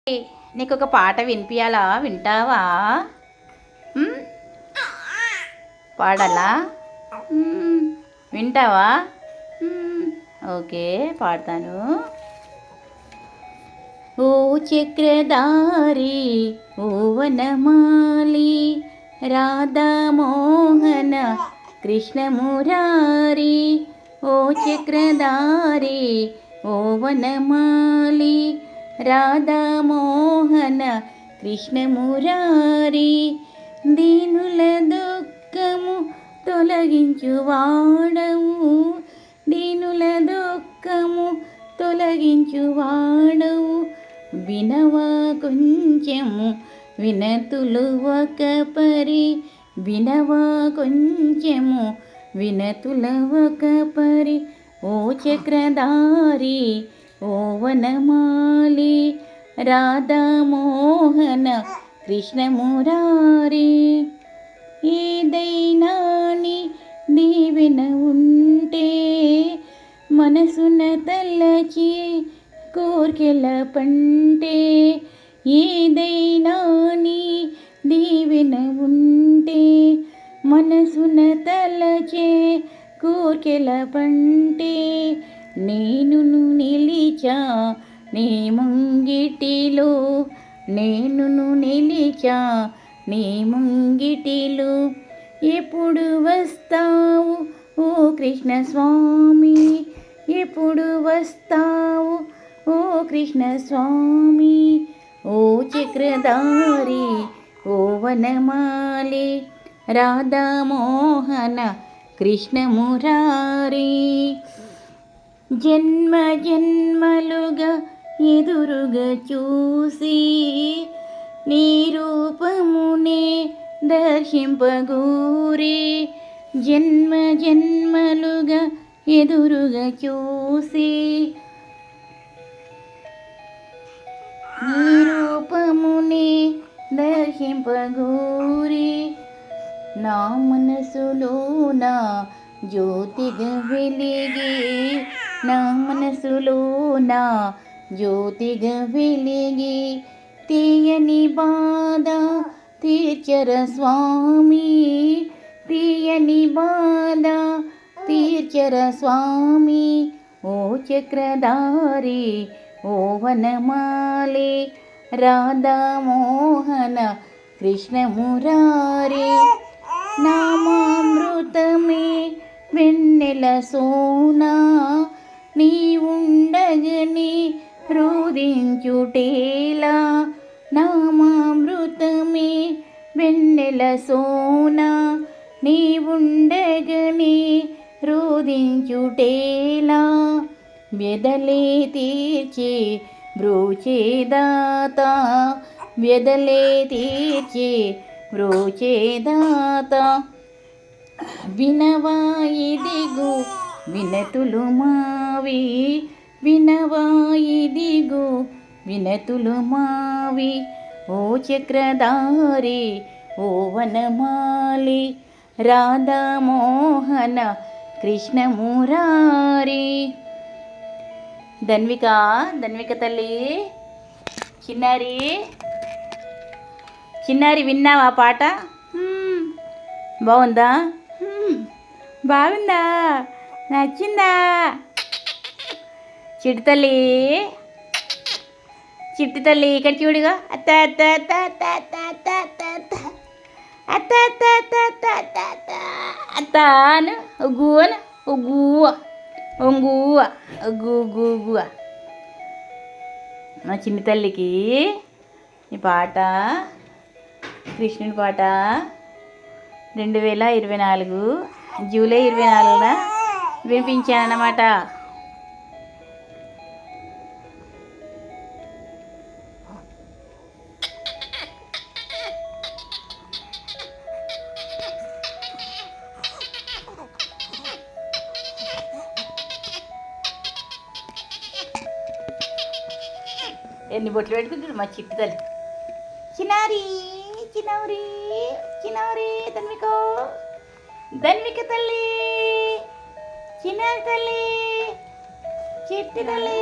నీకు ఒక పాట వినిపించాలా? వింటావా? పాడాలా? వింటావా? ఓకే, పాడతాను. ఓ చక్రధారి ఓ వనమాలి రాధామోహన కృష్ణమురారి. ఓ చక్రధారి ఓ వనమాలి రాధామోహన కృష్ణమురారి. దీనుల దుఃఖము తొలగించువాడవు, దీనుల దుఃఖము తొలగించువాడవు. వినవా కొంచెము వినతులు ఒక పరి, వినవా కొంచెము వినతుల ఒక పరి. ఓ చక్రధారి ఓ వనమాలి రాధామోహన కృష్ణమురారి. ఏదైనా నీ దీవెన ఉంటే మనసున తలచి కోర్కెల పంటే, ఏదైనా నీ దీవెన ఉంటే మనసున తలచే కోర్కెల పంటే. నేను నిలిచా నీ ముంగిటిలో, నేను నిలిచా నీ ముంగిటిలో. ఎప్పుడు వస్తావు ఓ కృష్ణ స్వామి, ఎప్పుడు వస్తావు ఓ కృష్ణ స్వామి. ఓ చక్రధారి ఓ వనమాలి రాధామోహన కృష్ణమురారి. జన్మ జన్మలుగా ఎదురుగా చూసి నీ రూపమునే దర్శింపగూరి. జన్మ జన్మలుగా ఎదురుగా చూసి నీ రూపమునే దర్శింపగూరి. నా మనసులోన జ్యోతిగా వెలిగి, నా మనసులోన జ్యోతిగా వెలిగి. తీయని బాధ తీర్చర స్వామి, తీయని బాధ తీర్చర స్వామి. ఓ చక్రధారి ఓ వనమాలి రాధామోహన కృష్ణమురారి. నామామృతమే వెన్నెల సోనా, నీ ఉండగని రోదించుటేలా. నామామృతమే వెన్నెల సోనా, నీ ఉండగని రోదించుటేలా. వ్యధలే తీర్చి బ్రోచేదాత, వ్యధలే తీర్చి బ్రోచేదాత. వినవా ఇదిగో వినతులు మావి, వినవా ఇదిగో వినతులు మావి. ఓ చక్రధారి ఓ వనమాలి రాధామోహన కృష్ణమురారి. ధన్విక, ధన్విక తల్లి, చిన్నారి, చిన్నారి విన్నావా పాట? బాగుందా? బాగుందా? నచ్చిందా? చిట్టి తల్లి, చిట్టి తల్లి ఇక్కడ చూడుగా. అత్త అత్త అత్త అత్త అత్త అత్త అత్త అత్త అత్త అత్త అత్త అత్త అత్త అను గువను గువ్వ ఒంగువ గువ్వ. మా చిన్ని తల్లికి ఈ పాట, కృష్ణుని పాట 2024 జూలై 24న వినిపించానన్నమాట. ఎన్ని బొట్లు పెట్టుకుంటాడు మా చిట్టి తల్లి. చిన్నారి, చిన్నవరి, చిన్నవరి, ధన్విక, ధన్విక తల్లి, చిన్నారి తల్లి, చిట్టి తల్లి.